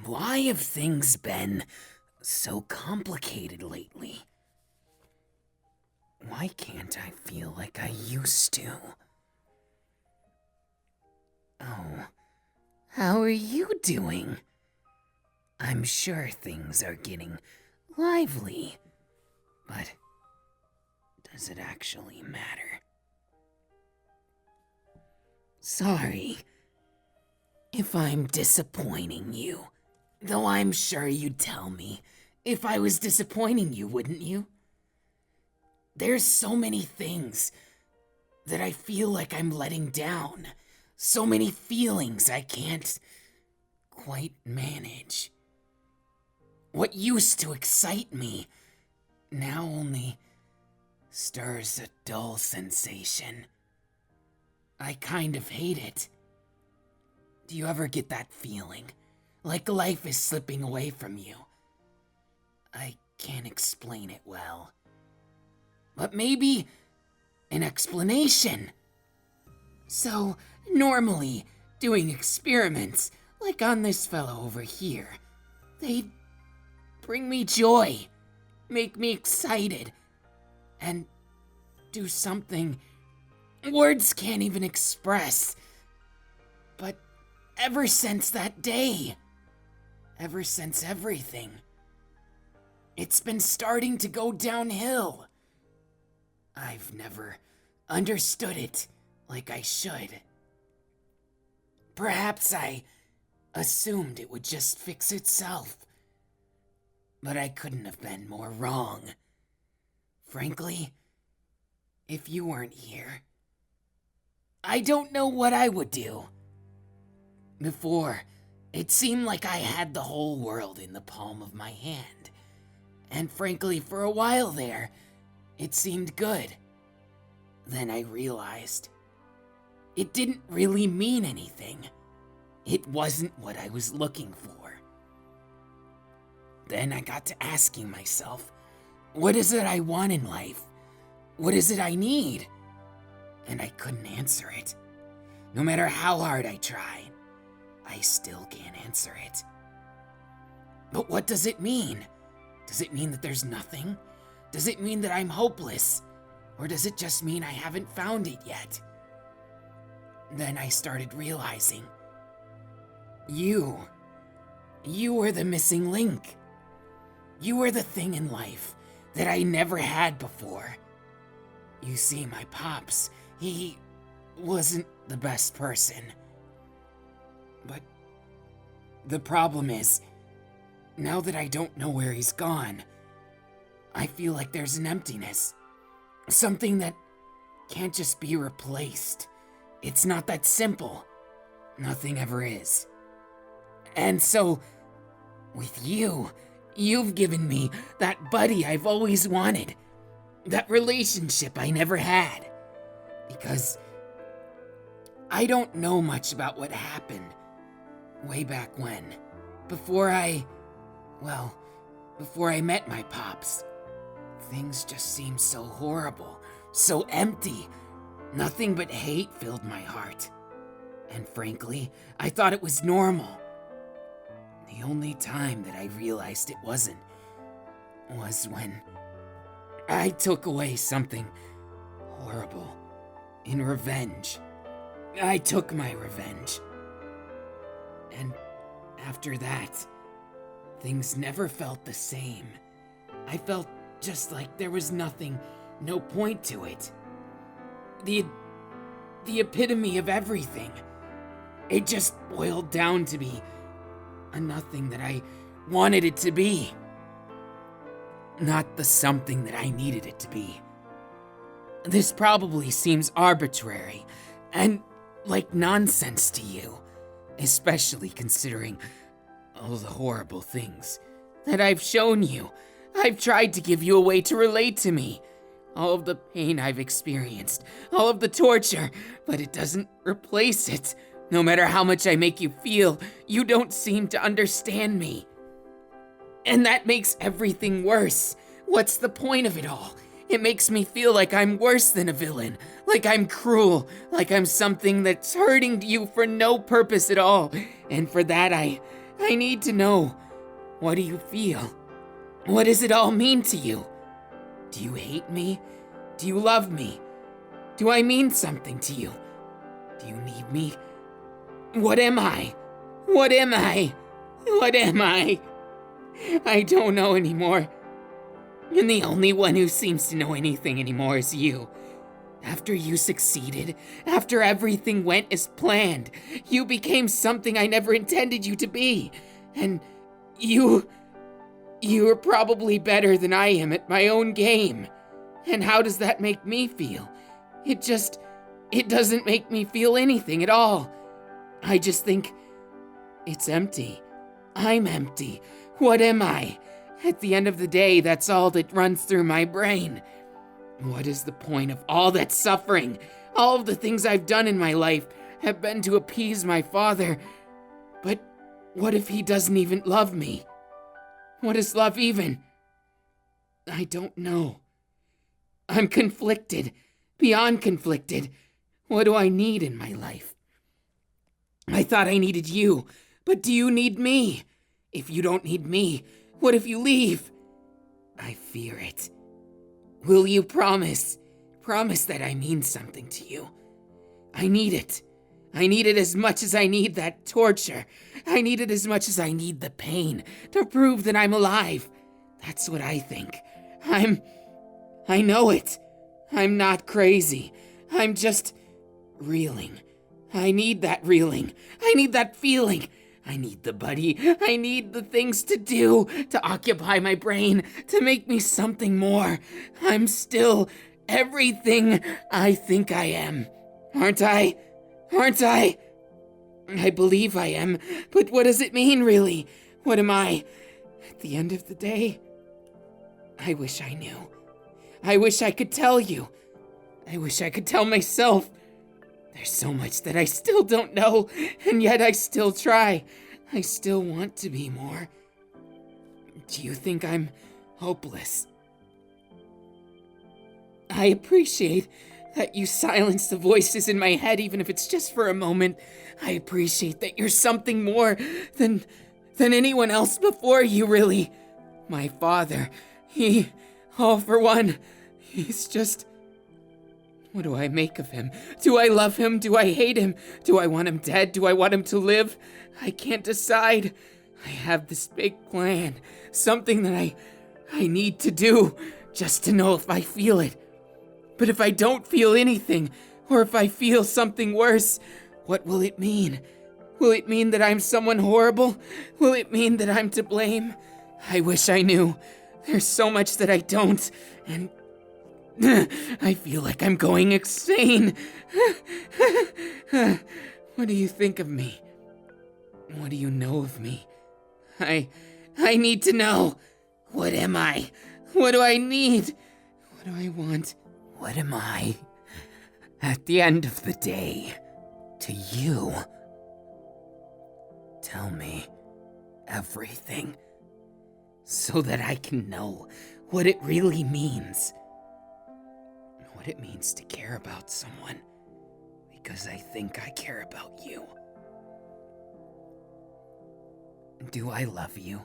Why have things been so complicated lately? Why can't I feel like I used to? Oh, how are you doing? I'm sure things are getting lively, but does it actually matter? Sorry if I'm disappointing you, though I'm sure you'd tell me if I was disappointing you, wouldn't you? There's so many things that I feel like I'm letting down, so many feelings I can't quite manage. What used to excite me now only stirs a dull sensation. I kind of hate it. Do you ever get that feeling? Like life is slipping away from you? I can't explain it well. But maybe an explanation. So, normally, doing experiments, like on this fellow over here, they bring me joy, make me excited, and do something words can't even express. But ever since that day, ever since everything, it's been starting to go downhill. I've never understood it like I should. Perhaps I assumed it would just fix itself. But I couldn't have been more wrong. Frankly, if you weren't here, I don't know what I would do. Before, it seemed like I had the whole world in the palm of my hand. And frankly, for a while there, it seemed good. Then I realized it didn't really mean anything. It wasn't what I was looking for. Then I got to asking myself, what is it I want in life? What is it I need? And I couldn't answer it. No matter how hard I tried, I still can't answer it. But what does it mean? Does it mean that there's nothing? Does it mean that I'm hopeless? Or does it just mean I haven't found it yet? Then I started realizing, you were the missing link. You were the thing in life that I never had before. You see, my pops, he wasn't the best person. But the problem is, now that I don't know where he's gone, I feel like there's an emptiness. Something that can't just be replaced. It's not that simple. Nothing ever is. And so, with you, you've given me that buddy I've always wanted. That relationship I never had. Because I don't know much about what happened way back when. Before I met my pops. Things just seemed so horrible, so empty. Nothing but hate filled my heart. And frankly, I thought it was normal. The only time that I realized it wasn't was when I took away something horrible in revenge. I took my revenge. And after that, things never felt the same. I felt just like there was nothing, no point to it. The epitome of everything. It just boiled down to be a nothing that I wanted it to be. Not the something that I needed it to be. This probably seems arbitrary and like nonsense to you, especially considering all the horrible things that I've shown you. I've tried to give you a way to relate to me. All of the pain I've experienced, all of the torture, but it doesn't replace it. No matter how much I make you feel, you don't seem to understand me. And that makes everything worse. What's the point of it all? It makes me feel like I'm worse than a villain, like I'm cruel, like I'm something that's hurting you for no purpose at all. And for that, I I need to know. What do you feel? What does it all mean to you? Do you hate me? Do you love me? Do I mean something to you? Do you need me? What am I? What am I? What am I? I don't know anymore. And the only one who seems to know anything anymore is you. After you succeeded, after everything went as planned, you became something I never intended you to be. And you're probably better than I am at my own game. And how does that make me feel? It doesn't make me feel anything at all. I just think, it's empty. I'm empty. What am I? At the end of the day, that's all that runs through my brain. What is the point of all that suffering? All of the things I've done in my life have been to appease my father. But what if he doesn't even love me? What is love even? I don't know. I'm conflicted, beyond conflicted. What do I need in my life? I thought I needed you, but do you need me? If you don't need me, what if you leave? I fear it. Will you promise? Promise that I mean something to you. I need it. I need it as much as I need that torture. I need it as much as I need the pain to prove that I'm alive. That's what I think. I know it. I'm not crazy. I'm just reeling. I need that reeling. I need that feeling. I need the buddy. I need the things to do, to occupy my brain, to make me something more. I'm still everything I think I am. Aren't I? Aren't I? I believe I am, but what does it mean, really? What am I? At the end of the day, I wish I knew. I wish I could tell you. I wish I could tell myself. There's so much that I still don't know, and yet I still try. I still want to be more. Do you think I'm hopeless? I appreciate that you silence the voices in my head, even if it's just for a moment. I appreciate that you're something more than anyone else before you, really. My father, for one, he's just... What do I make of him? Do I love him? Do I hate him? Do I want him dead? Do I want him to live? I can't decide. I have this big plan, something that I need to do, just to know if I feel it. But if I don't feel anything, or if I feel something worse, what will it mean? Will it mean that I'm someone horrible? Will it mean that I'm to blame? I wish I knew. There's so much that I don't, and I feel like I'm going insane. What do you think of me? What do you know of me? I need to know. What am I? What do I need? What do I want? What am I? At the end of the day, to you. Tell me everything, so that I can know what it really means. What it means to care about someone, because I think I care about you. Do I love you?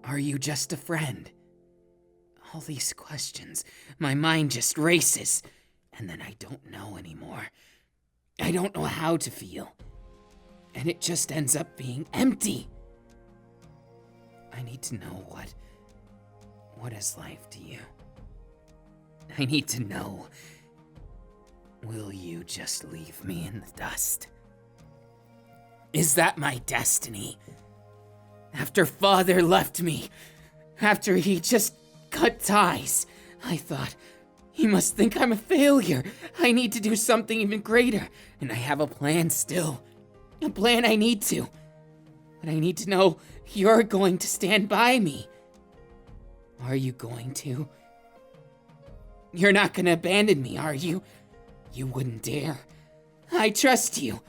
Are you just a friend? All these questions, my mind just races, and then I don't know anymore. I don't know how to feel, and it just ends up being empty. I need to know what is life to you? I need to know. Will you just leave me in the dust? Is that my destiny? After Father left me, after he just cut ties, I thought, he must think I'm a failure. I need to do something even greater, and I have a plan still. A plan I need to. But I need to know you're going to stand by me. Are you going to? You're not gonna abandon me, are you? You wouldn't dare. I trust you.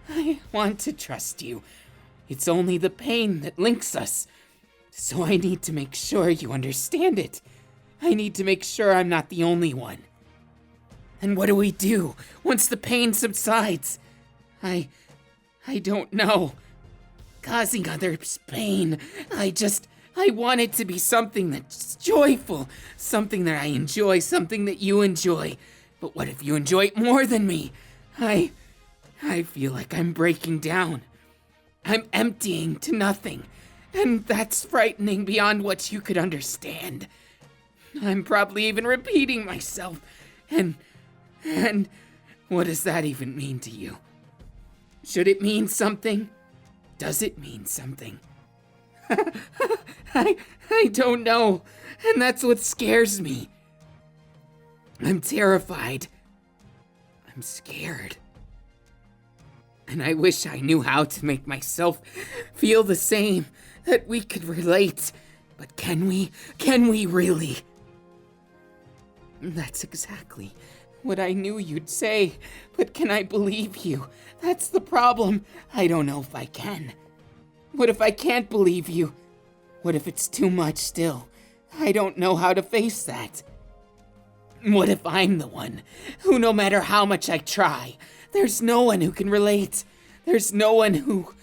I want to trust you. It's only the pain that links us. So I need to make sure you understand it. I need to make sure I'm not the only one. And what do we do once the pain subsides? I don't know. causing others pain. I want it to be something that's joyful, something that I enjoy, something that you enjoy. But what if you enjoy it more than me? I feel like I'm breaking down. I'm emptying to nothing, and that's frightening beyond what you could understand. I'm probably even repeating myself, and what does that even mean to you? Should it mean something? Does it mean something? I don't know, and that's what scares me. I'm terrified. I'm scared. And I wish I knew how to make myself feel the same, that we could relate. But can we? Can we really? That's exactly what I knew you'd say. But can I believe you? That's the problem. I don't know if I can. What if I can't believe you? What if it's too much still? I don't know how to face that. What if I'm the one who, no matter how much I try, there's no one who can relate. There's no one who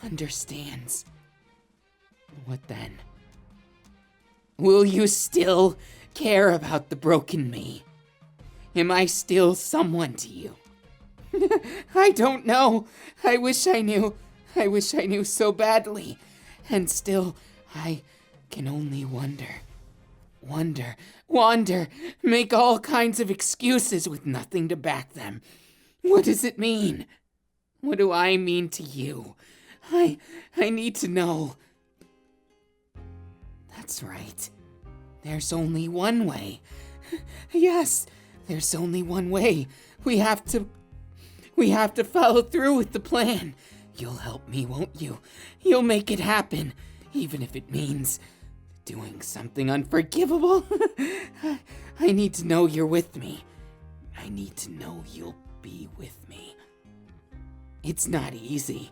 understands. What then? Will you still care about the broken me? Am I still someone to you? I don't know. I wish I knew. I wish I knew so badly. And still, I can only wonder, wander, make all kinds of excuses with nothing to back them. What does it mean? What do I mean to you? I need to know. That's right. There's only one way. Yes, there's only one way. We have to follow through with the plan. You'll help me, won't you? You'll make it happen, even if it means doing something unforgivable. I need to know you're with me. I need to know you'll be with me. It's not easy.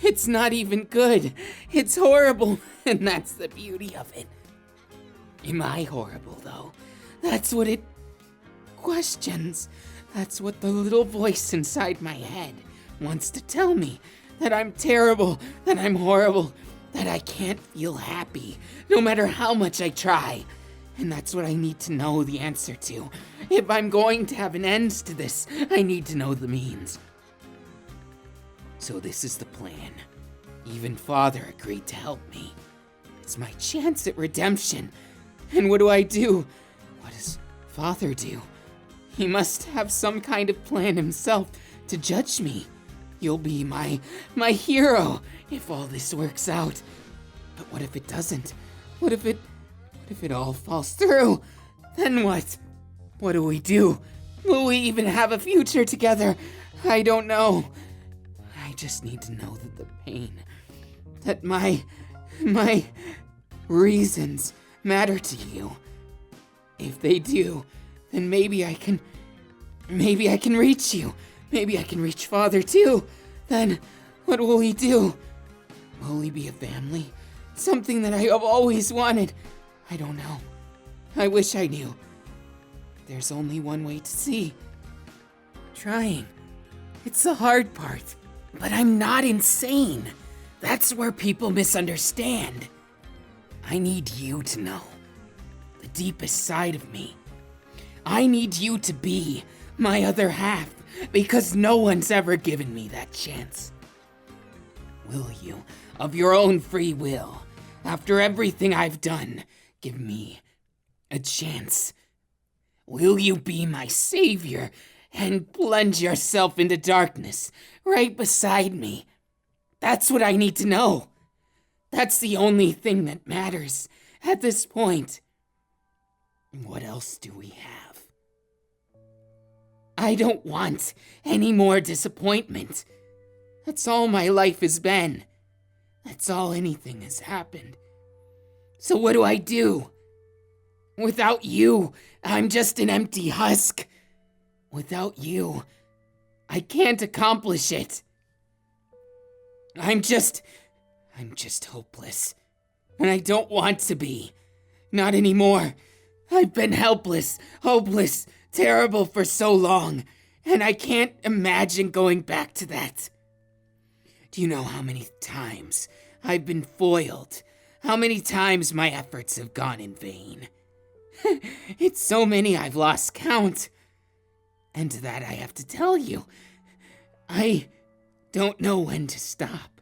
It's not even good. It's horrible, and that's the beauty of it. Am I horrible, though? That's what it questions. That's what the little voice inside my head wants to tell me. That I'm terrible, that I'm horrible, that I can't feel happy, no matter how much I try. And that's what I need to know the answer to. If I'm going to have an end to this, I need to know the means. So this is the plan. Even Father agreed to help me. It's my chance at redemption. And what do? What does Father do? He must have some kind of plan himself to judge me. You'll be my hero if all this works out. But what if it doesn't? What if it all falls through? Then what? What do we do? Will we even have a future together? I don't know. I just need to know that the pain, that my reasons matter to you. If they do, then maybe I can reach you. Maybe I can reach Father too. Then, what will we do? Will we be a family? Something that I have always wanted. I don't know. I wish I knew. There's only one way to see. Trying. It's the hard part. But I'm not insane. That's where people misunderstand. I need you to know. The deepest side of me. I need you to be my other half. Because no one's ever given me that chance. Will you, of your own free will, after everything I've done, give me a chance? Will you be my savior and plunge yourself into darkness right beside me? That's what I need to know. That's the only thing that matters at this point. What else do we have? I don't want any more disappointment. That's all my life has been. That's all anything has happened. So what do? Without you, I'm just an empty husk. Without you, I can't accomplish it. I'm just hopeless. And I don't want to be. Not anymore. I've been helpless, hopeless, terrible for so long, and I can't imagine going back to that. Do you know how many times I've been foiled. How many times my efforts have gone in vain. It's so many I've lost count. And to that I have to tell you, I don't know when to stop.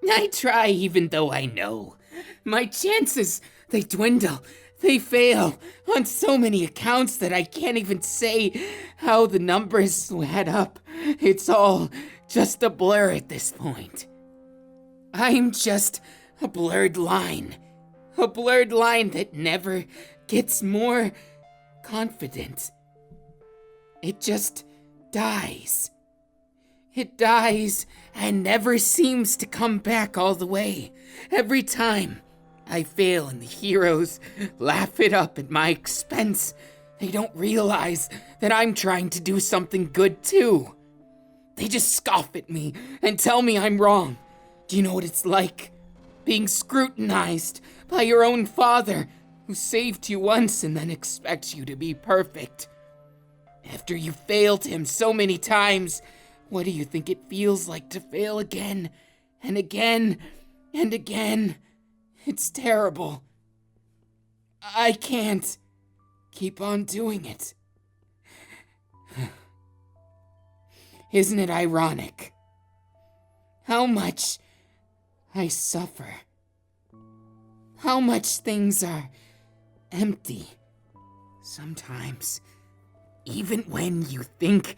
I try even though I know. My chances, they dwindle, they fail on so many accounts that I can't even say how the numbers add up. It's all just a blur at this point. I'm just a blurred line that never gets more confident. It just dies. It dies and never seems to come back all the way. Every time I fail and the heroes laugh it up at my expense, they don't realize that I'm trying to do something good too. They just scoff at me and tell me I'm wrong. Do you know what it's like? Being scrutinized by your own father, who saved you once and then expects you to be perfect. After you failed him so many times, what do you think it feels like to fail again and again and again? It's terrible. I can't keep on doing it. Isn't it ironic how much I suffer? How much things are empty sometimes, even when you think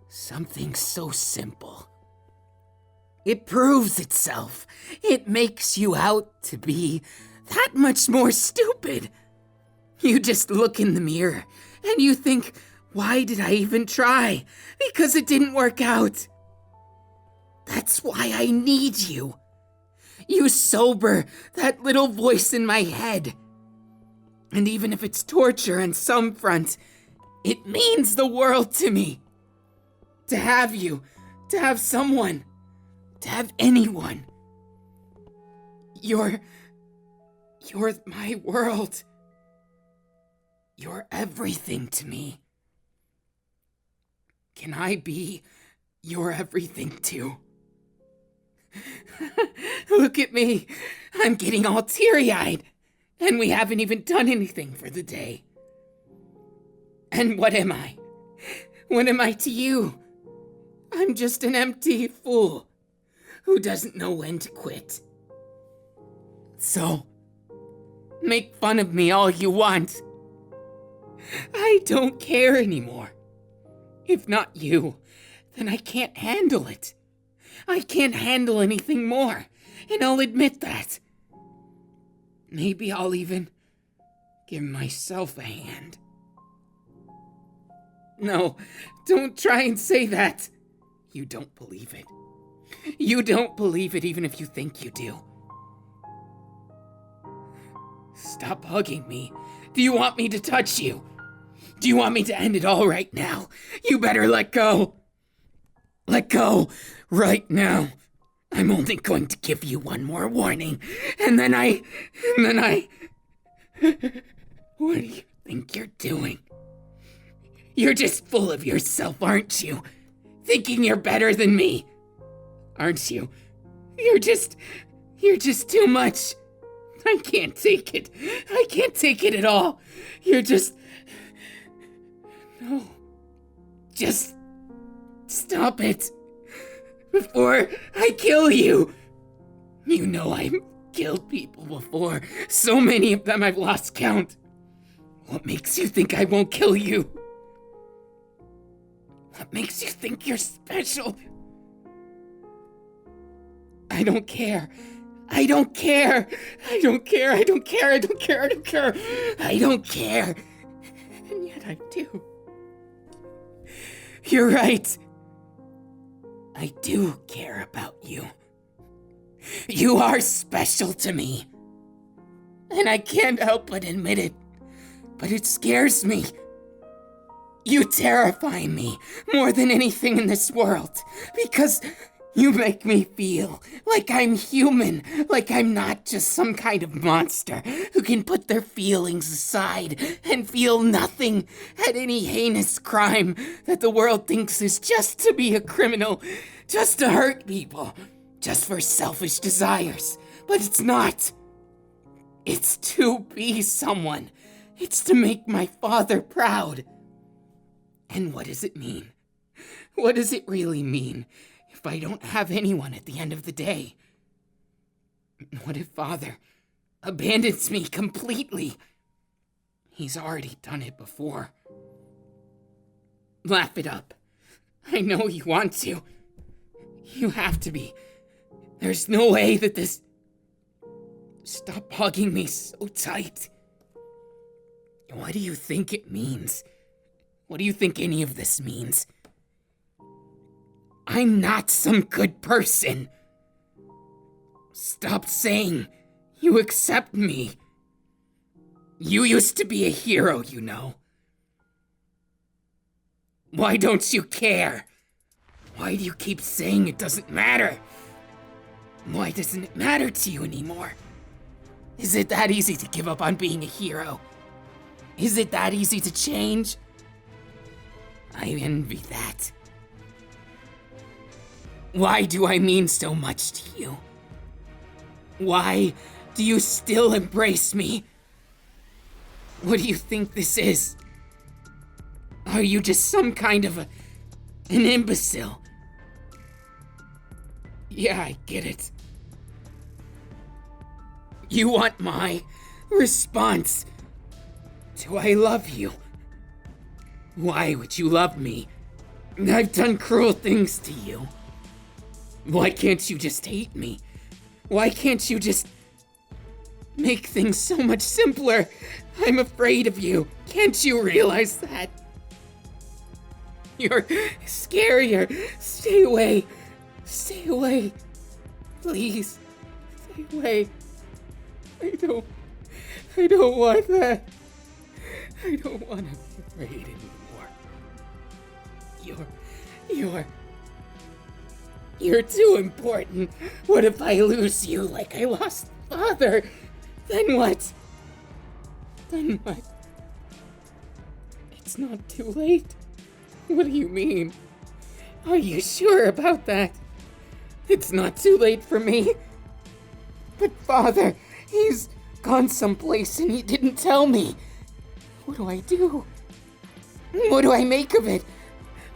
something so simple. It proves itself. It makes you out to be that much more stupid. You just look in the mirror and you think, why did I even try? Because it didn't work out. That's why I need you. You sober that little voice in my head. And even if it's torture on some front, it means the world to me. To have you, to have someone, to have anyone. You're my world. You're everything to me. Can I be your everything too? Look at me. I'm getting all teary-eyed. And we haven't even done anything for the day. And what am I? What am I to you? I'm just an empty fool who doesn't know when to quit. So, make fun of me all you want. I don't care anymore. If not you, then I can't handle it. I can't handle anything more, and I'll admit that. Maybe I'll even give myself a hand. No, don't try and say that. You don't believe it. You don't believe it even if you think you do. Stop hugging me. Do you want me to touch you? Do you want me to end it all right now? You better let go. Let go right now. I'm only going to give you one more warning, and then I... What do you think you're doing? You're just full of yourself, aren't you? Thinking you're better than me, aren't you? You're just too much. I can't take it. I can't take it at all. You're just... No. Just stop it. Before I kill you. You know I've killed people before. So many of them I've lost count. What makes you think I won't kill you? What makes you think you're special? I don't care. I don't care. I don't care. I don't care. I don't care. I don't care. I don't care. And yet I do. You're right. I do care about you. You are special to me. And I can't help but admit it. But it scares me. You terrify me more than anything in this world. Because you make me feel like I'm human. Like I'm not just some kind of monster who can put their feelings aside and feel nothing at any heinous crime that the world thinks is just to be a criminal, just to hurt people, just for selfish desires, but it's not. It's to be someone. It's to make my father proud. And what does it mean? What does it really mean if I don't have anyone at the end of the day? What if Father abandons me completely? He's already done it before. Laugh it up. I know you want to. You have to be. There's no way that this... Stop hugging me so tight. What do you think it means? What do you think any of this means? I'm not some good person. Stop saying you accept me. You used to be a hero, you know. Why don't you care? Why do you keep saying it doesn't matter? Why doesn't it matter to you anymore? Is it that easy to give up on being a hero? Is it that easy to change? I envy that. Why do I mean so much to you? Why do you still embrace me? What do you think this is? Are you just some kind of an imbecile? Yeah, I get it. You want my response to I love you. Why would you love me? I've done cruel things to you. Why can't you just hate me? Why can't you just make things so much simpler? I'm afraid of you. Can't you realize that? You're scarier. Stay away. Stay away. Please. Stay away. I don't want that. I don't want to be afraid anymore. You're too important. What if I lose you like I lost Father? Then what? Then what? It's not too late. What do you mean? Are you sure about that? It's not too late for me. But Father, he's gone someplace and he didn't tell me. What do I do? What do I make of it?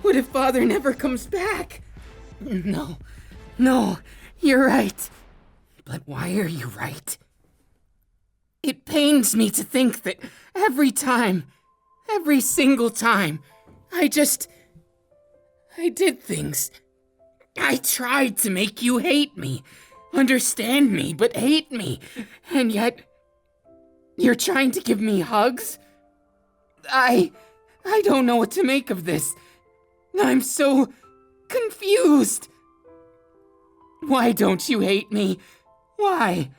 What if Father never comes back? No, you're right. But why are you right? It pains me to think that every single time, I did things. I tried to make you hate me, understand me, but hate me. And yet, you're trying to give me hugs? I don't know what to make of this. I'm so confused. Why don't you hate me? Why?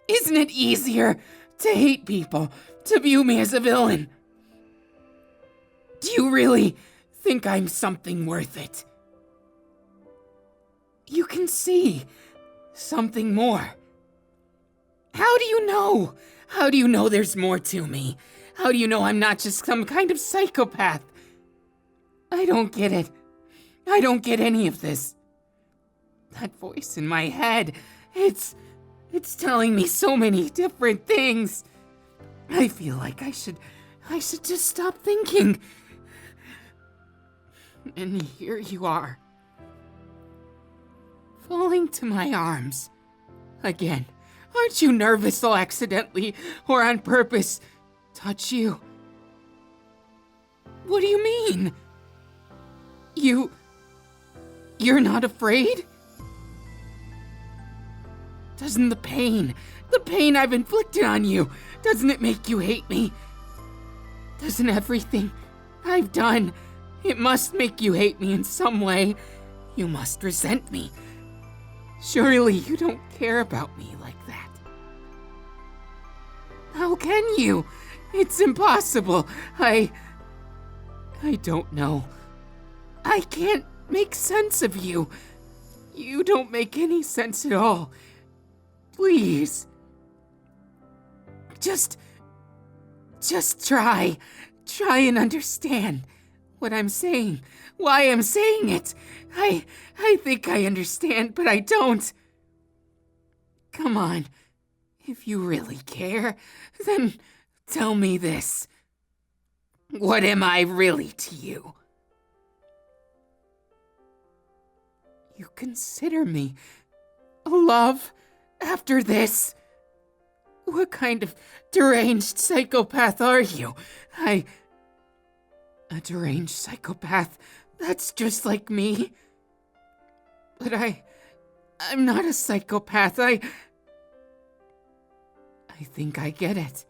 Isn't it easier to hate people, to view me as a villain? Do you really think I'm something worth it? You can see something more. How do you know? How do you know there's more to me? How do you know I'm not just some kind of psychopath? I don't get it. I don't get any of this. That voice in my head, it's telling me so many different things. I feel like I should just stop thinking. And here you are, falling to my arms. Again, aren't you nervous I'll accidentally or on purpose touch you? What do you mean? You're not afraid? Doesn't the pain I've inflicted on you, doesn't it make you hate me? Doesn't everything I've done, it must make you hate me in some way. You must resent me. Surely you don't care about me like that. How can you? It's impossible. I don't know. I can't make sense of you. You don't make any sense at all. Please. Just try and understand what I'm saying, why I'm saying it. I think I understand, but I don't. Come on. If you really care, then tell me this. What am I really to you? You consider me love after this? What kind of deranged psychopath are you? A deranged psychopath that's just like me? But I'm not a psychopath. I think I get it.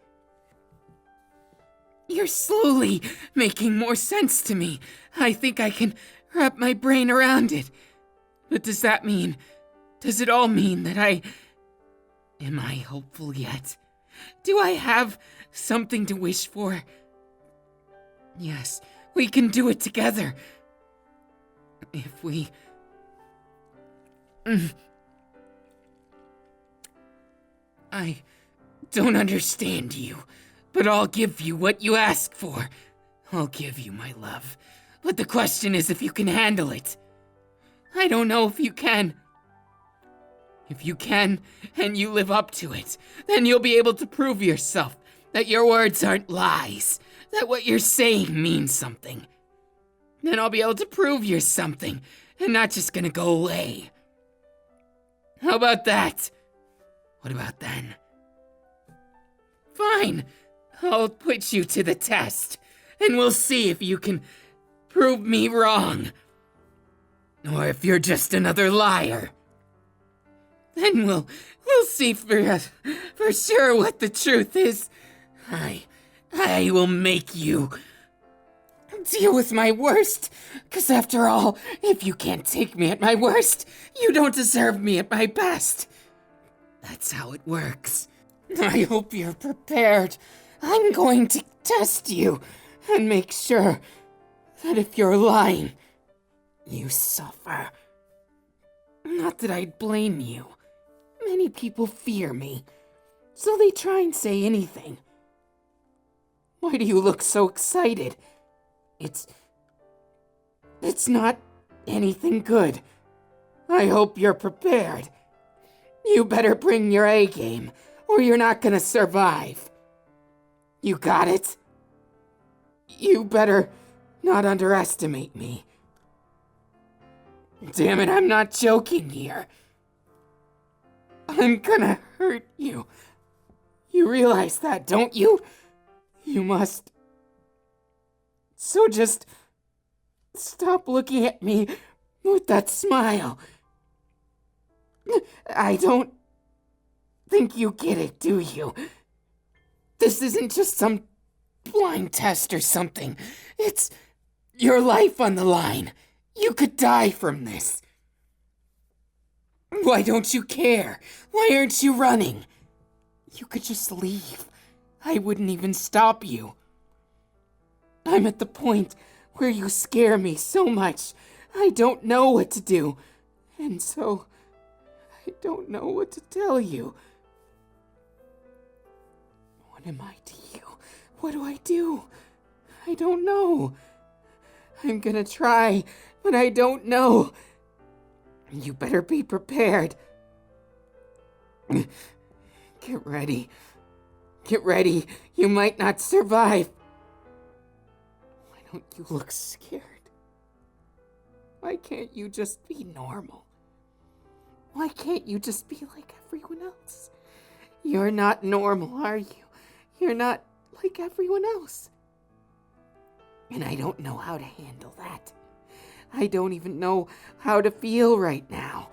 You're slowly making more sense to me. I think I can wrap my brain around it. But does it all mean that am I hopeful yet? Do I have something to wish for? Yes, we can do it together. If we... I don't understand you, but I'll give you what you ask for. I'll give you my love. But the question is if you can handle it. I don't know if you can. If you can, and you live up to it, then you'll be able to prove yourself that your words aren't lies, that what you're saying means something. Then I'll be able to prove you're something, and not just gonna go away. How about that? What about then? Fine, I'll put you to the test, and we'll see if you can prove me wrong. Or if you're just another liar. Then we'll see for sure what the truth is. I will make you deal with my worst. 'Cause after all, if you can't take me at my worst, you don't deserve me at my best. That's how it works. I hope you're prepared. I'm going to test you and make sure that if you're lying, you suffer. Not that I'd blame you. Many people fear me, so they try and say anything. Why do you look so excited? It's not anything good. I hope you're prepared. You better bring your A game, or you're not gonna survive. You got it? You better not underestimate me. Damn it, I'm not joking here. I'm gonna hurt you. You realize that, don't you? You must. So just stop looking at me with that smile. I don't think you get it, do you? This isn't just some blind test or something. It's your life on the line. You could die from this. Why don't you care? Why aren't you running? You could just leave. I wouldn't even stop you. I'm at the point where you scare me so much, I don't know what to do. And so, I don't know what to tell you. What am I to you? What do I do? I don't know. I'm gonna try, but I don't know. You better be prepared. Get ready. Get ready. You might not survive. Why don't you look scared? Why can't you just be normal? Why can't you just be like everyone else? You're not normal, are you? You're not like everyone else. And I don't know how to handle that. I don't even know how to feel right now.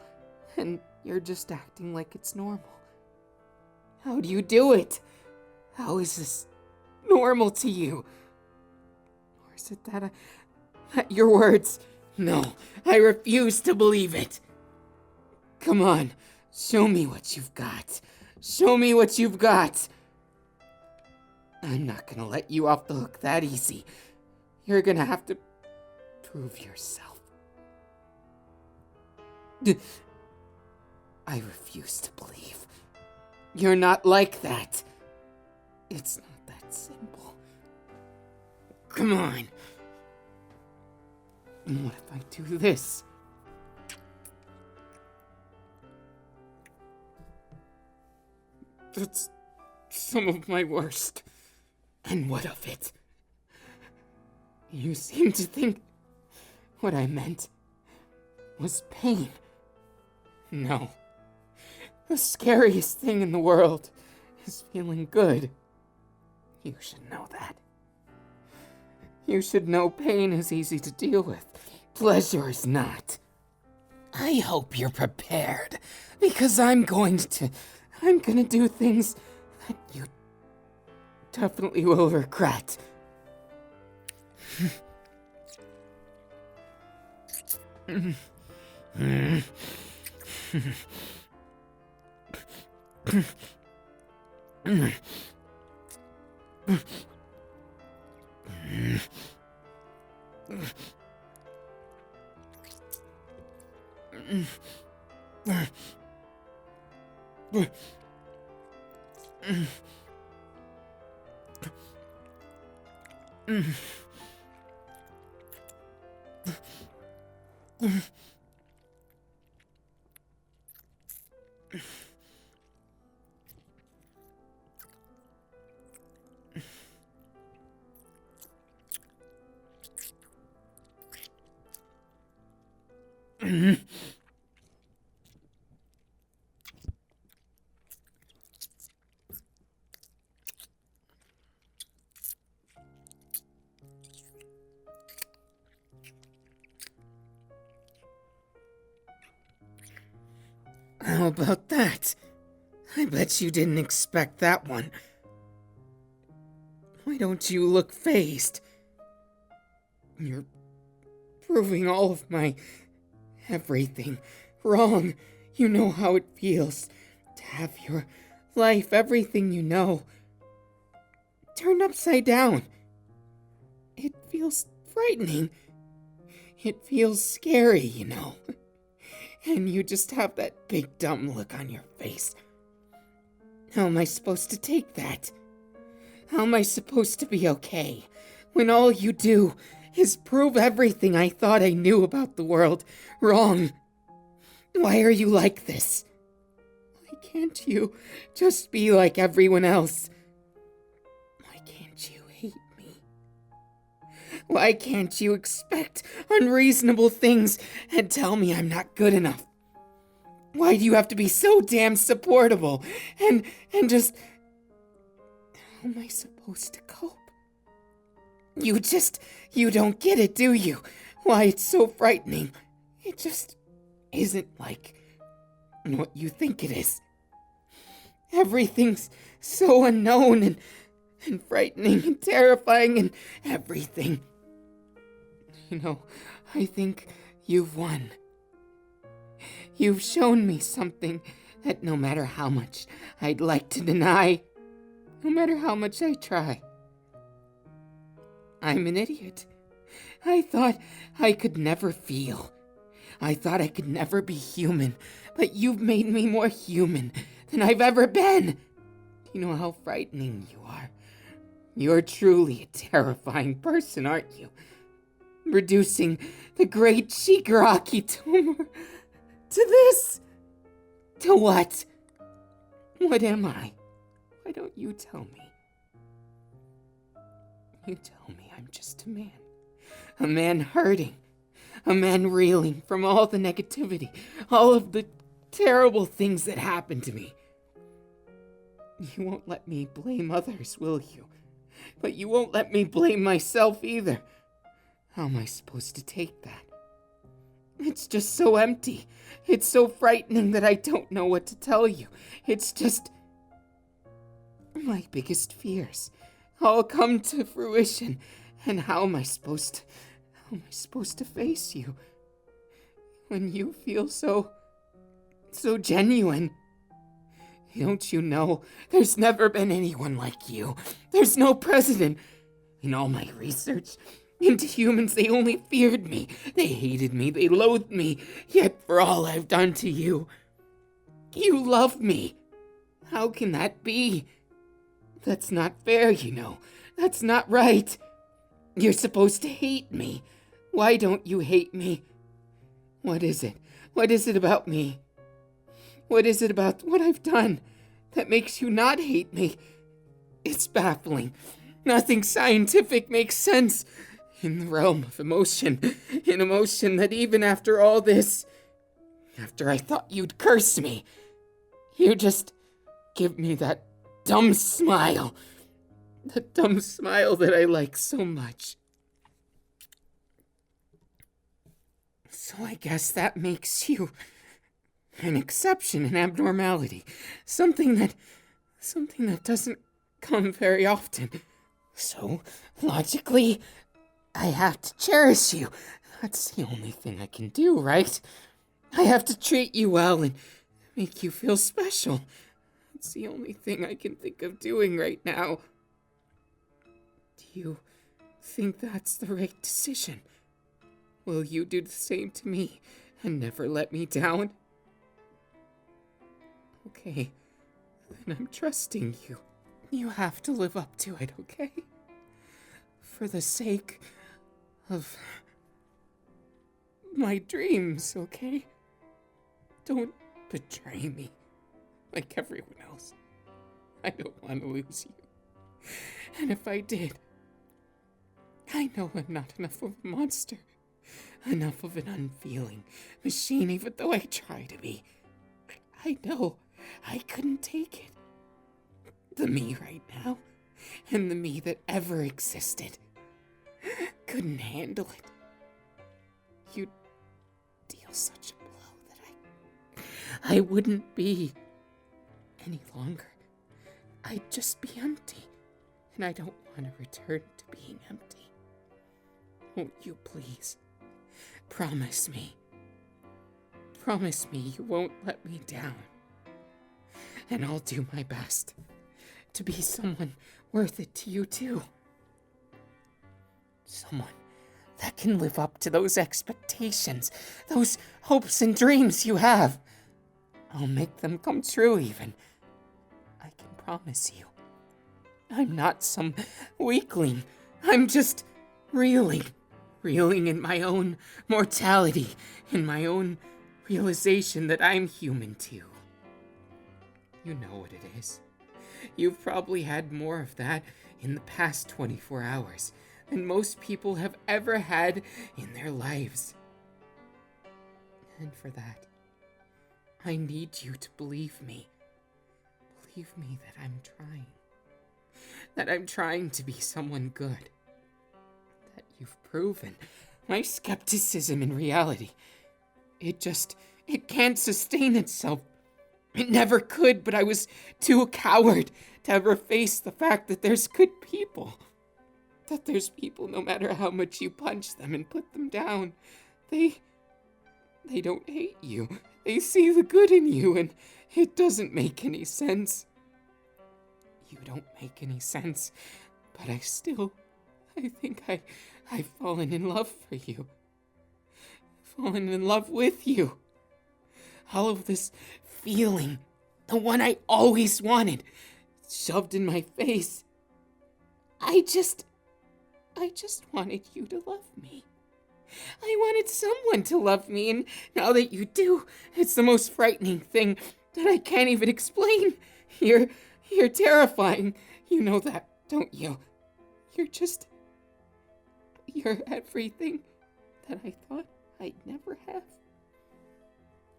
And you're just acting like it's normal. How do you do it? How is this normal to you? Or is it that your words? No, I refuse to believe it. Come on, show me what you've got. Show me what you've got. I'm not gonna let you off the hook that easy. You're gonna have to prove yourself. I refuse to believe. You're not like that. It's not that simple. Come on. What if I do this? That's some of my worst. And what of it? You seem to think what I meant was pain. No. The scariest thing in the world is feeling good. You should know that. You should know pain is easy to deal with. Pleasure is not. I hope you're prepared, because I'm gonna do things that you definitely will regret. How about that? I bet you didn't expect that one. Why don't you look fazed? You're proving all of my everything wrong. You know how it feels to have your life, everything you know, turned upside down. It feels frightening. It feels scary, you know. And you just have that big dumb look on your face. How am I supposed to take that? How am I supposed to be okay when all you do is prove everything I thought I knew about the world wrong? Why are you like this? Why can't you just be like everyone else? Why can't you hate me? Why can't you expect unreasonable things and tell me I'm not good enough? Why do you have to be so damn supportable and just... How am I supposed to cope? You don't get it, do you? Why it's so frightening. It just isn't like what you think it is. Everything's so unknown and frightening and terrifying and everything. You know, I think you've won. You've shown me something that no matter how much I'd like to deny, no matter how much I try, I'm an idiot. I thought I could never feel. I thought I could never be human, but you've made me more human than I've ever been. You know how frightening you are. You're truly a terrifying person, aren't you? Reducing the great Shigaraki Tomura to this. To what? What am I? Why don't you tell me? You tell me I'm just a man. A man hurting. A man reeling from all the negativity. All of the terrible things that happened to me. You won't let me blame others, will you? But you won't let me blame myself either. How am I supposed to take that? It's just so empty. It's so frightening that I don't know what to tell you. It's just... my biggest fears all come to fruition. And how am I supposed to face you when you feel so genuine? Don't you know, there's never been anyone like you. There's no precedent. In all my research into humans, they only feared me. They hated me. They loathed me. Yet for all I've done to you, you love me. How can that be? That's not fair, you know. That's not right. You're supposed to hate me. Why don't you hate me? What is it? What is it about me? What is it about what I've done that makes you not hate me? It's baffling. Nothing scientific makes sense. In the realm of emotion, an emotion that even after all this, after I thought you'd curse me, you just give me that dumb smile. The dumb smile that I like so much. So I guess that makes you an exception, an abnormality. Something that doesn't come very often. So, logically, I have to cherish you. That's the only thing I can do, right? I have to treat you well and make you feel special. That's the only thing I can think of doing right now. Do you think that's the right decision? Will you do the same to me and never let me down? Okay, then I'm trusting you. You have to live up to it, okay? For the sake of my dreams, okay? Don't betray me like everyone else. I don't want to lose you. And if I did, I know I'm not enough of a monster. Enough of an unfeeling machine, even though I try to be. I know I couldn't take it. The me right now, and the me that ever existed, couldn't handle it. You'd deal such a blow that I wouldn't be any longer. I'd just be empty, and I don't want to return to being empty. Won't you please promise me? Promise me you won't let me down. And I'll do my best to be someone worth it to you too. Someone that can live up to those expectations, those hopes and dreams you have. I'll make them come true even. I can promise you. I'm not some weakling. I'm just reeling in my own mortality, in my own realization that I'm human too. You know what it is. You've probably had more of that in the past 24 hours than most people have ever had in their lives. And for that, I need you to believe me. Believe me that I'm trying. That I'm trying to be someone good. That you've proven my skepticism in reality. It can't sustain itself. It never could, but I was too a coward to ever face the fact that there's good people. That there's people, no matter how much you punch them and put them down, they don't hate you. They see the good in you, and it doesn't make any sense. You don't make any sense, but I think I've fallen in love for you. Fallen in love with you. All of this feeling, the one I always wanted, shoved in my face. I just wanted you to love me. I wanted someone to love me, and now that you do, it's the most frightening thing that I can't even explain. You're terrifying. You know that, don't you? You're everything that I thought I'd never have.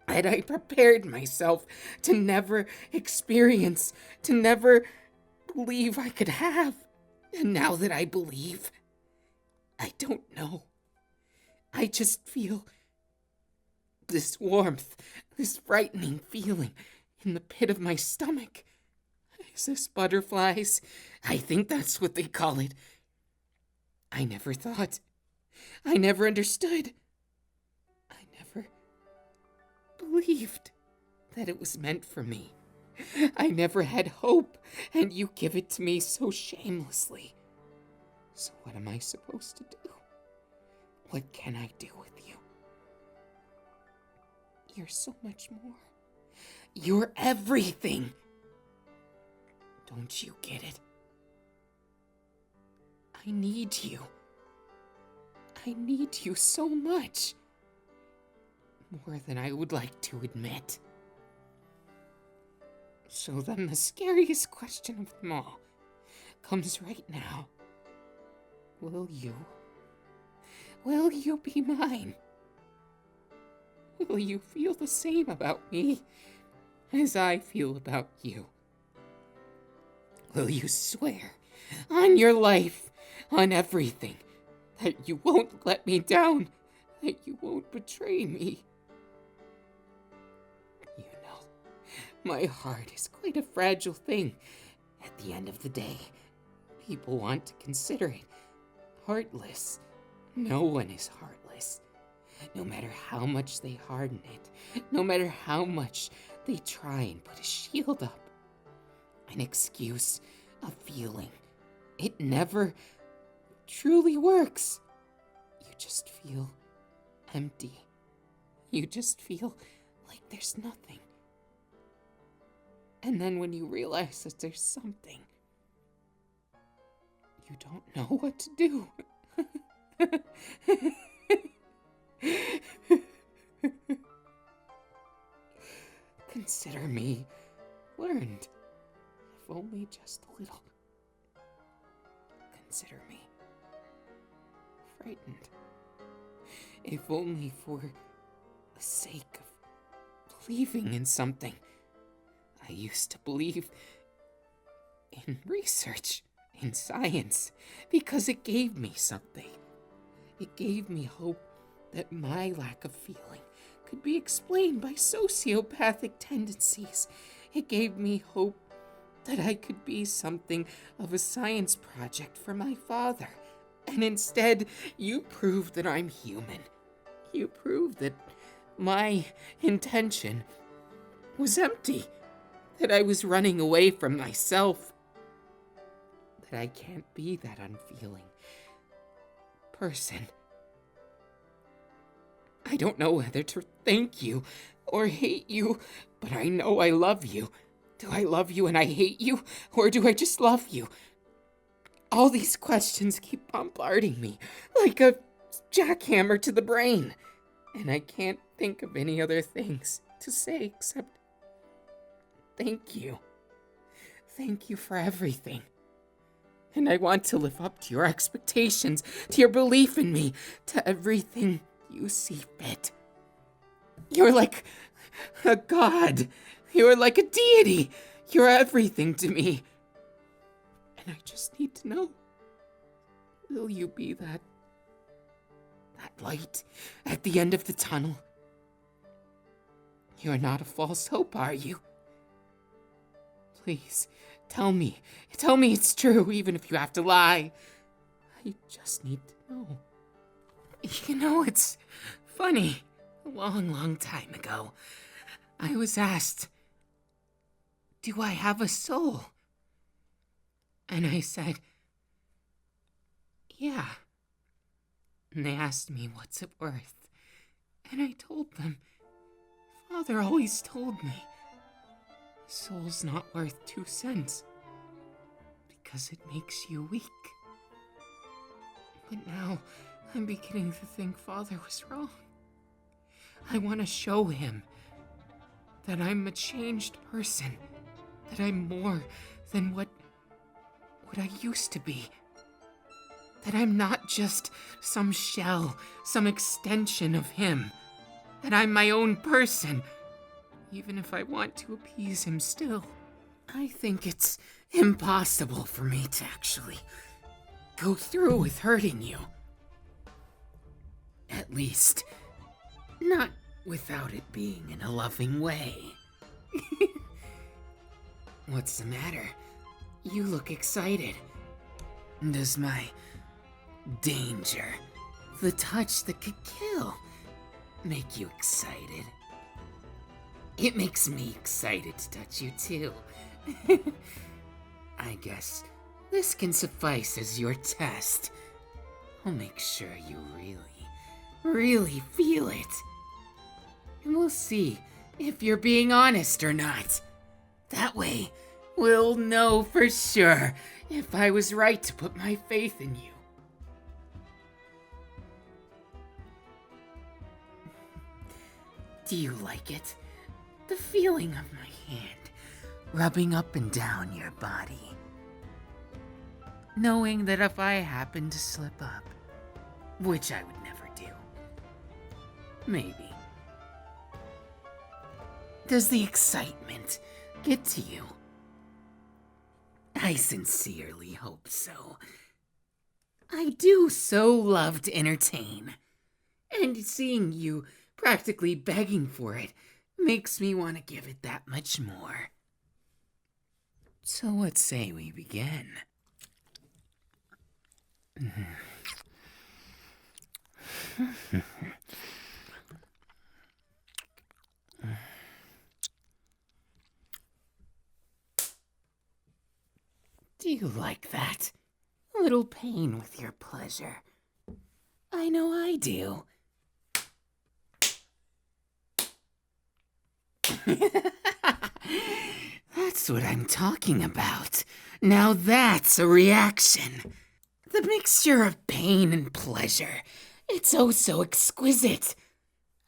Had I prepared myself to never experience, to never believe I could have. And now that I believe, I don't know. I just feel this warmth, this frightening feeling in the pit of my stomach. Is this butterflies? I think that's what they call it. I never thought. I never understood. I never believed that it was meant for me. I never had hope, and you give it to me so shamelessly. So what am I supposed to do? What can I do with you? You're so much more. You're everything. Don't you get it? I need you. I need you so much. More than I would like to admit. So then the scariest question of them all comes right now. Will you be mine? Will you feel the same about me as I feel about you? Will you swear on your life, on everything, that you won't let me down, that you won't betray me? You know, my heart is quite a fragile thing. At the end of the day, people want to consider it heartless. No one is heartless. No matter how much they harden it, no matter how much they try and put a shield up, an excuse, a feeling, it never truly works. You just feel empty. You just feel like there's nothing. And then when you realize that there's something, you don't know what to do. Consider me learned, if only just a little. Consider me frightened, if only for the sake of believing in something. I used to believe in research, in science, because it gave me something. It gave me hope that my lack of feeling could be explained by sociopathic tendencies. It gave me hope that I could be something of a science project for my father. And instead, you proved that I'm human. You proved that my intention was empty, that I was running away from myself, that I can't be that unfeeling person. I don't know whether to thank you or hate you, but I know I love you. Do I love you and I hate you, or do I just love you? All these questions keep bombarding me like a jackhammer to the brain, and I can't think of any other things to say except thank you. Thank you for everything. And I want to live up to your expectations, to your belief in me, to everything you see fit. You're like a god. You're like a deity. You're everything to me. And I just need to know, will you be that light at the end of the tunnel? You're not a false hope, are you? Please, tell me it's true, even if you have to lie. I just need to know. You know, it's funny. A long, long time ago, I was asked, do I have a soul? And I said, yeah. And they asked me, what's it worth? And I told them, Father always told me, a soul's not worth 2 cents, because it makes you weak. But now, I'm beginning to think Father was wrong. I want to show him that I'm a changed person, that I'm more than what I used to be. That I'm not just some shell, some extension of him. That I'm my own person, even if I want to appease him still. I think it's impossible for me to actually go through with hurting you. At least, not without it being in a loving way. What's the matter? You look excited. Does my danger, the touch that could kill, make you excited? It makes me excited to touch you too. I guess this can suffice as your test. I'll make sure you really feel it. And we'll see if you're being honest or not. That way, we'll know for sure if I was right to put my faith in you. Do you like it? The feeling of my hand rubbing up and down your body. Knowing that if I happen to slip up, which I would never do, maybe. Does the excitement get to you? I sincerely hope so. I do so love to entertain, and seeing you practically begging for it makes me want to give it that much more. So what say we begin? Do you like that? A little pain with your pleasure. I know I do. That's what I'm talking about. Now that's a reaction. The mixture of pain and pleasure. It's oh so exquisite.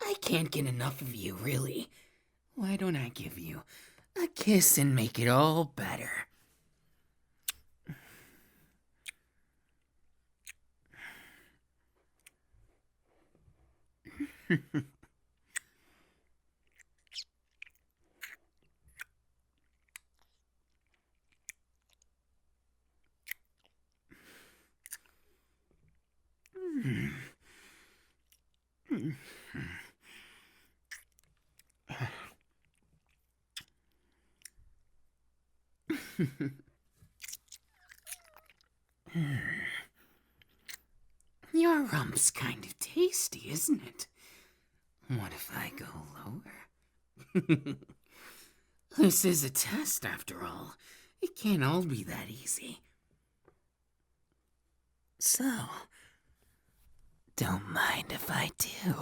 I can't get enough of you, really. Why don't I give you a kiss and make it all better? Your rump's kind of tasty, isn't it? What if I go lower? This is a test, after all. It can't all be that easy. So, don't mind if I do.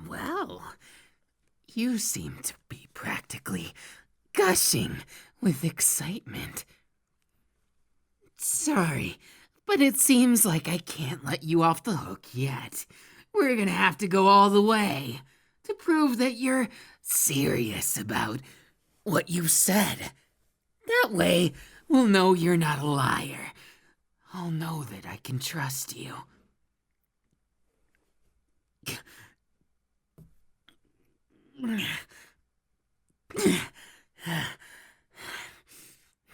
Well, you seem to be practically gushing with excitement. Sorry, but it seems like I can't let you off the hook yet. We're gonna have to go all the way to prove that you're serious about what you said. That way, we'll know you're not a liar. I'll know that I can trust you.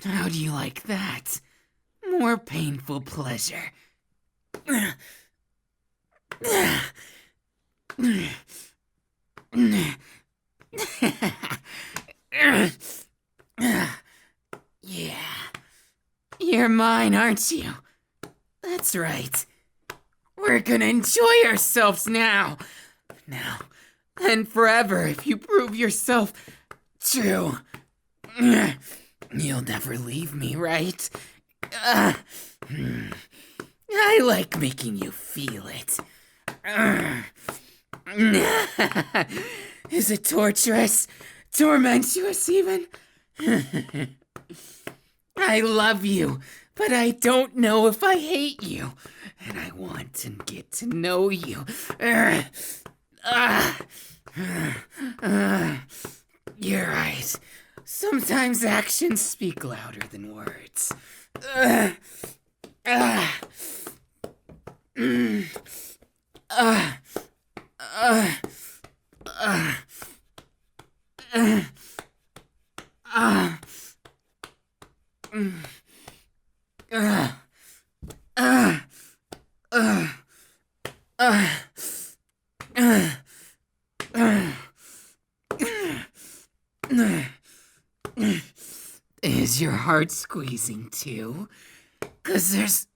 How do you like that? More painful pleasure. Yeah. You're mine, aren't you? That's right. We're gonna enjoy ourselves now. Now and forever if you prove yourself true. You'll never leave me, right? I like making you feel it. Is it torturous? Tormentuous, even? I love you, but I don't know if I hate you. And I want to get to know you. You're right. Sometimes actions speak louder than words. Is your heart squeezing too? 'Cause there's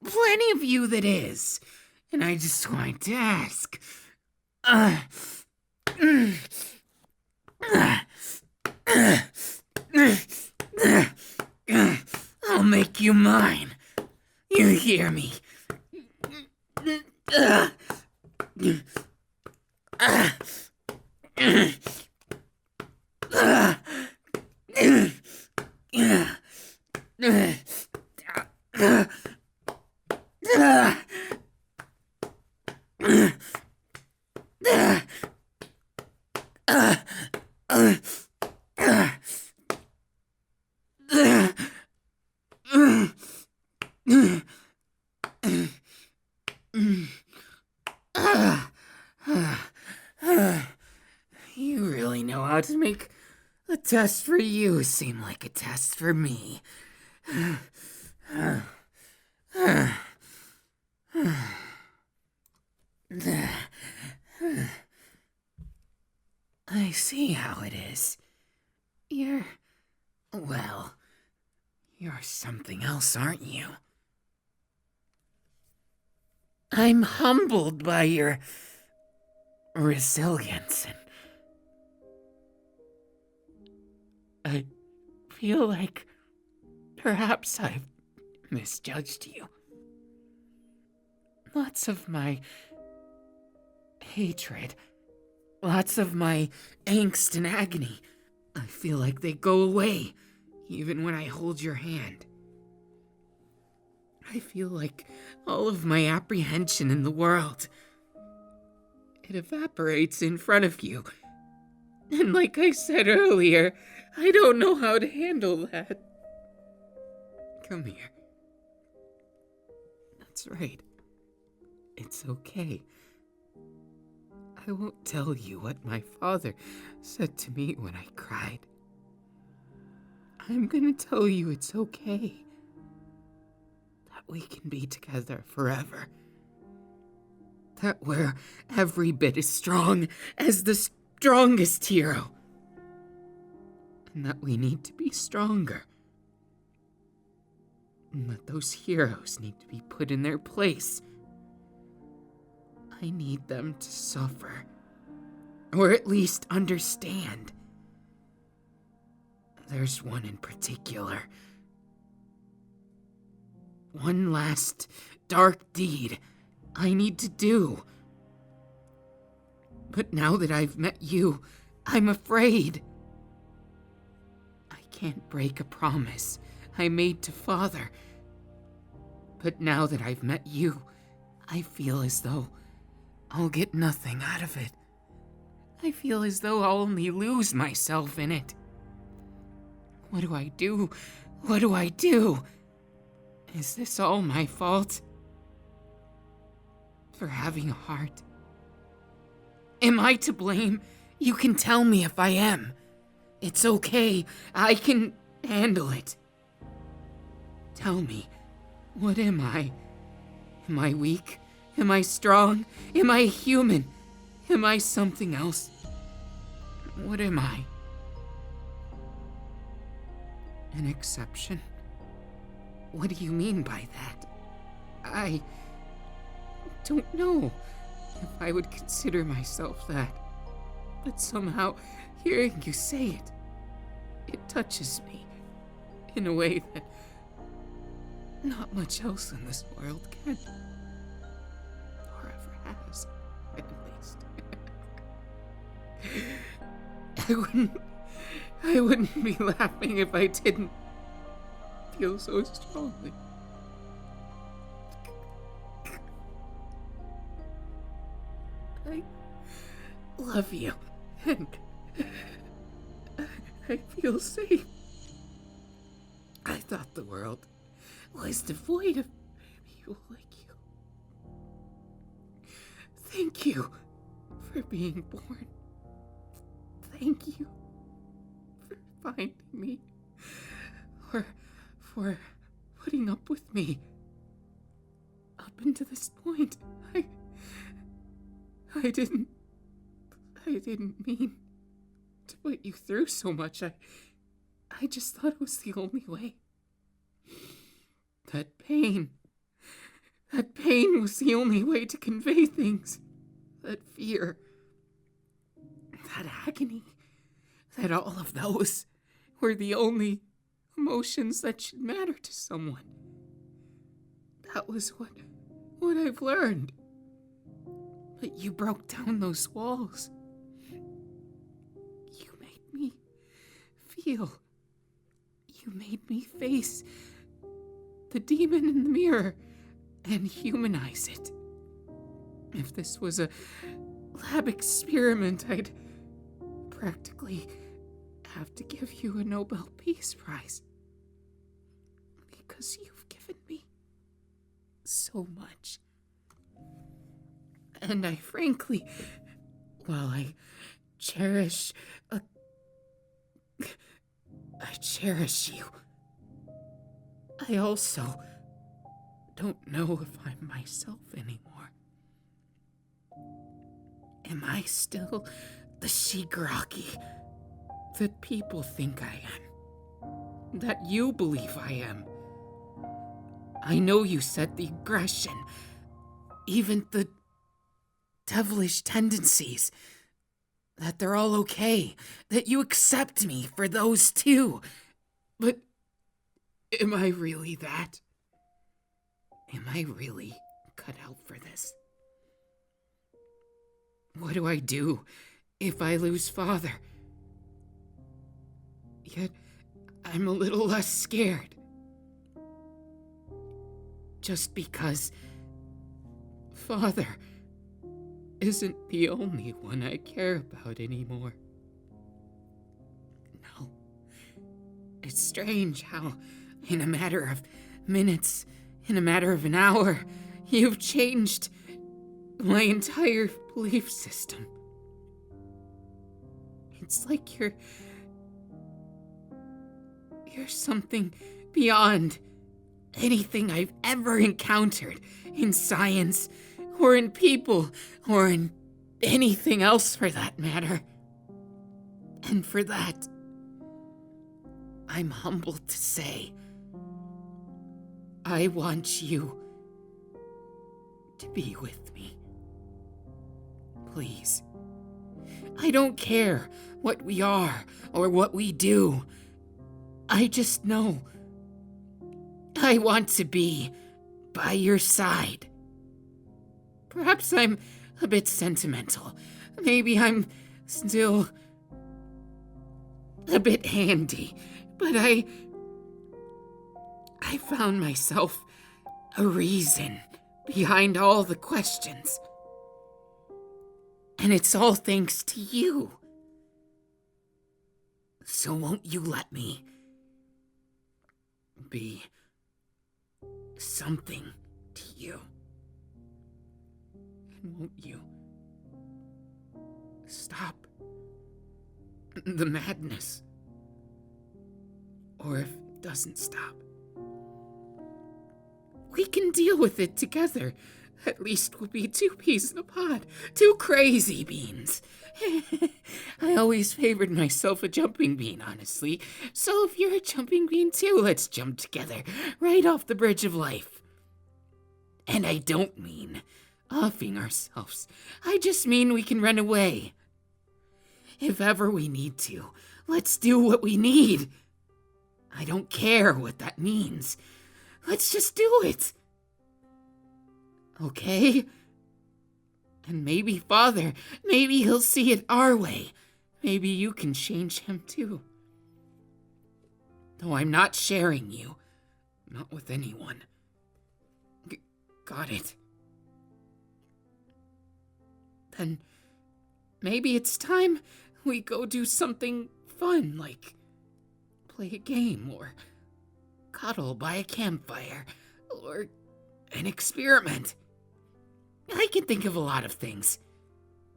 plenty of you that is. And I just wanted to ask. I'll make you mine. You hear me? You really know how to make a test for you seem like a test for me. I see how it is. Well, you're something else, aren't you? I'm humbled by your resilience, and I feel like perhaps I've misjudged you. Lots of my hatred. Lots of my angst and agony. I feel like they go away, even when I hold your hand. I feel like all of my apprehension in the world, it evaporates in front of you. And like I said earlier, I don't know how to handle that. Come here. That's right. It's okay. I won't tell you what my father said to me when I cried. I'm gonna tell you it's okay. That we can be together forever. That we're every bit as strong as the strongest hero. And that we need to be stronger. And that those heroes need to be put in their place. I need them to suffer. Or at least understand. There's one in particular. One last dark deed I need to do. But now that I've met you, I'm afraid. I can't break a promise I made to Father. But now that I've met you, I feel as though I'll get nothing out of it. I feel as though I'll only lose myself in it. What do I do? What do I do? Is this all my fault? For having a heart? Am I to blame? You can tell me if I am. It's okay. I can handle it. Tell me, what am I? Am I weak? Am I strong? Am I human? Am I something else? What am I? An exception? What do you mean by that? I don't know if I would consider myself that. But somehow, hearing you say it, it touches me in a way that not much else in this world can. Or ever has, at least. I wouldn't be laughing if I didn't feel so strongly. I love you, and I feel safe. I thought the world was devoid of people like you. Thank you for being born. Thank you for finding me, or for putting up with me. Up until this point, I didn't mean to put you through so much. I just thought it was the only way. That pain was the only way to convey things. That fear, that agony, that all of those were the only emotions that should matter to someone. That was what I've learned. But you broke down those walls. You made me feel. You made me face the demon in the mirror and humanize it. If this was a lab experiment, I'd practically have to give you a Nobel Peace Prize. Because you've given me so much. And I frankly, while I cherish you, I also don't know if I'm myself anymore. Am I still the Shigaraki that people think I am? That you believe I am? I know you said the aggression, even the devilish tendencies, that they're all okay, that you accept me for those too. But am I really that? Am I really cut out for this? What do I do if I lose Father? Yet, I'm a little less scared. Just because Father isn't the only one I care about anymore. No. It's strange how, in a matter of minutes, in a matter of an hour, you've changed my entire belief system. It's like you're something beyond anything I've ever encountered in science, or in people, or in anything else for that matter. And for that, I'm humbled to say, I want you to be with me. Please. I don't care what we are or what we do. I just know I want to be by your side. Perhaps I'm a bit sentimental. Maybe I'm still a bit handy, but I found myself a reason behind all the questions. And it's all thanks to you. So won't you let me be something to you? And won't you stop the madness? Or if it doesn't stop, we can deal with it together. At least we'll be two peas in a pod, two crazy beans. I always favored myself a jumping bean, honestly. So if you're a jumping bean too, let's jump together, right off the bridge of life. And I don't mean offing ourselves. I just mean we can run away. If ever we need to, let's do what we need. I don't care what that means. Let's just do it. Okay? And maybe Father, maybe he'll see it our way. Maybe you can change him too. Though I'm not sharing you. Not with anyone. Got it. Then maybe it's time we go do something fun, like play a game, or cuddle by a campfire, or an experiment. I can think of a lot of things.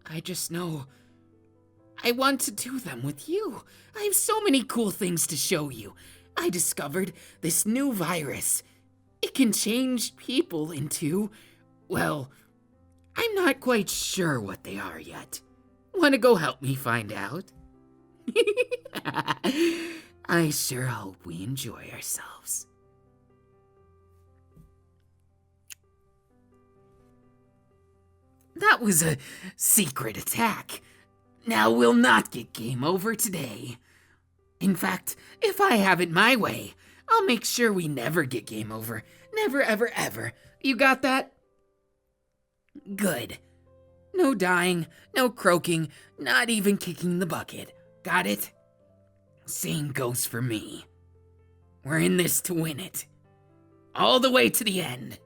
I just know I want to do them with you. I have so many cool things to show you. I discovered this new virus. It can change people into, well, I'm not quite sure what they are yet. Want to go help me find out? I sure hope we enjoy ourselves. That was a secret attack. Now we'll not get game over today. In fact, if I have it my way, I'll make sure we never get game over. Never, ever, ever. You got that? Good. No dying, no croaking, not even kicking the bucket. Got it? Same goes for me. We're in this to win it. All the way to the end.